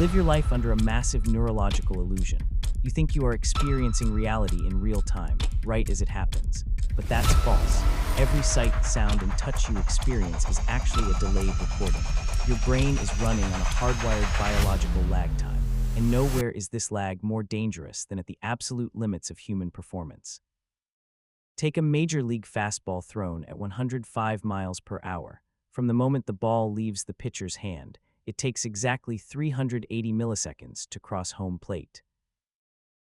live your life under a massive neurological illusion. You think you are experiencing reality in real time, right as it happens. But that's false. Every sight, sound, and touch you experience is actually a delayed recording. Your brain is running on a hardwired biological lag time, and nowhere is this lag more dangerous than at the absolute limits of human performance. Take a major league fastball thrown at 105 miles per hour. From the moment the ball leaves the pitcher's hand, it takes exactly 380 milliseconds to cross home plate.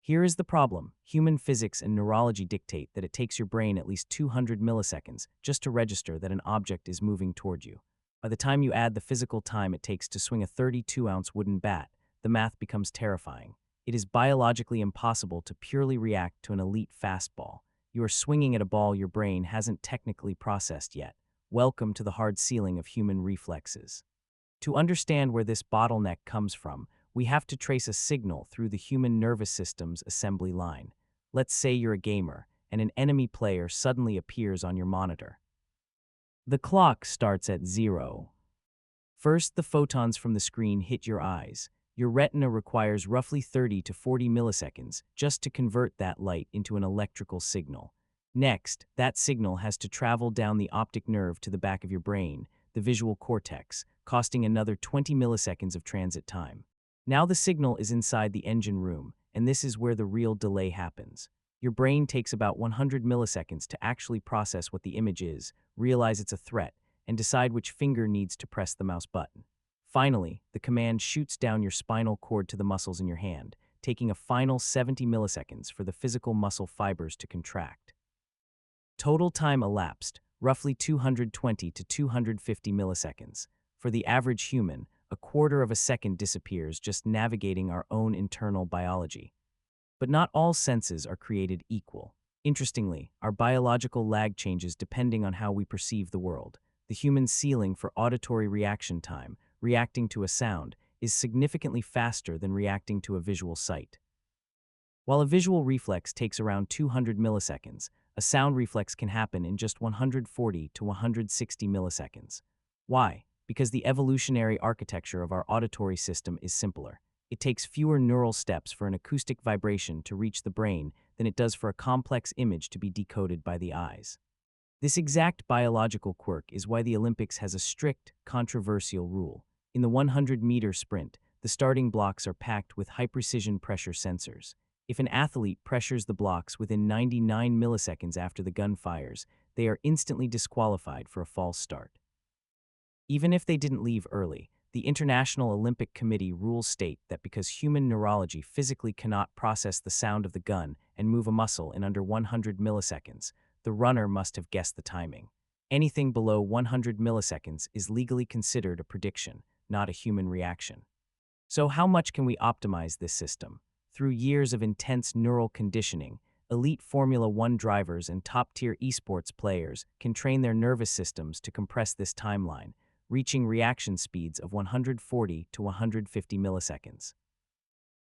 Here is the problem. Human physics and neurology dictate that it takes your brain at least 200 milliseconds just to register that an object is moving toward you. By the time you add the physical time it takes to swing a 32-ounce wooden bat, the math becomes terrifying. It is biologically impossible to purely react to an elite fastball. You are swinging at a ball your brain hasn't technically processed yet. Welcome to the hard ceiling of human reflexes. To understand where this bottleneck comes from, we have to trace a signal through the human nervous system's assembly line. Let's say you're a gamer, and an enemy player suddenly appears on your monitor. The clock starts at 0. First, the photons from the screen hit your eyes. Your retina requires roughly 30 to 40 milliseconds just to convert that light into an electrical signal. Next, that signal has to travel down the optic nerve to the back of your brain, the visual cortex, costing another 20 milliseconds of transit time. Now the signal is inside the engine room, and this is where the real delay happens. Your brain takes about 100 milliseconds to actually process what the image is, realize it's a threat, and decide which finger needs to press the mouse button. Finally, the command shoots down your spinal cord to the muscles in your hand, taking a final 70 milliseconds for the physical muscle fibers to contract. Total time elapsed, roughly 220 to 250 milliseconds. For the average human, a quarter of a second disappears just navigating our own internal biology. But not all senses are created equal. Interestingly, our biological lag changes depending on how we perceive the world. The human ceiling for auditory reaction time, reacting to a sound, is significantly faster than reacting to a visual sight. While a visual reflex takes around 200 milliseconds, a sound reflex can happen in just 140 to 160 milliseconds. Why? Because the evolutionary architecture of our auditory system is simpler. It takes fewer neural steps for an acoustic vibration to reach the brain than it does for a complex image to be decoded by the eyes. This exact biological quirk is why the Olympics has a strict, controversial rule. In the 100-meter sprint, the starting blocks are packed with high-precision pressure sensors. If an athlete pressures the blocks within 99 milliseconds after the gun fires, they are instantly disqualified for a false start. Even if they didn't leave early, the International Olympic Committee rules state that because human neurology physically cannot process the sound of the gun and move a muscle in under 100 milliseconds, the runner must have guessed the timing. Anything below 100 milliseconds is legally considered a prediction, not a human reaction. So how much can we optimize this system? Through years of intense neural conditioning, elite Formula One drivers and top-tier esports players can train their nervous systems to compress this timeline, reaching reaction speeds of 140 to 150 milliseconds.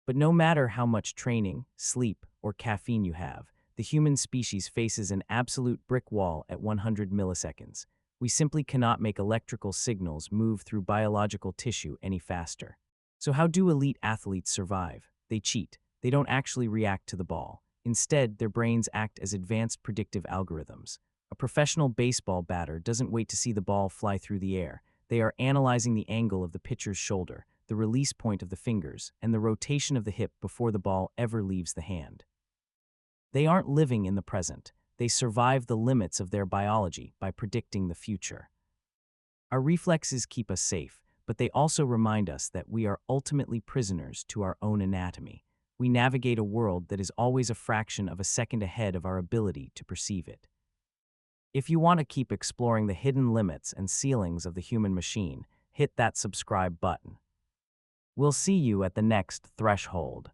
But no matter how much training, sleep, or caffeine you have, the human species faces an absolute brick wall at 100 milliseconds. We simply cannot make electrical signals move through biological tissue any faster. So how do elite athletes survive? They cheat. They don't actually react to the ball. Instead, their brains act as advanced predictive algorithms. A professional baseball batter doesn't wait to see the ball fly through the air. They are analyzing the angle of the pitcher's shoulder, the release point of the fingers, and the rotation of the hip before the ball ever leaves the hand. They aren't living in the present. They survive the limits of their biology by predicting the future. Our reflexes keep us safe, but they also remind us that we are ultimately prisoners to our own anatomy. We navigate a world that is always a fraction of a second ahead of our ability to perceive it. If you want to keep exploring the hidden limits and ceilings of the human machine, hit that subscribe button. We'll see you at the next threshold.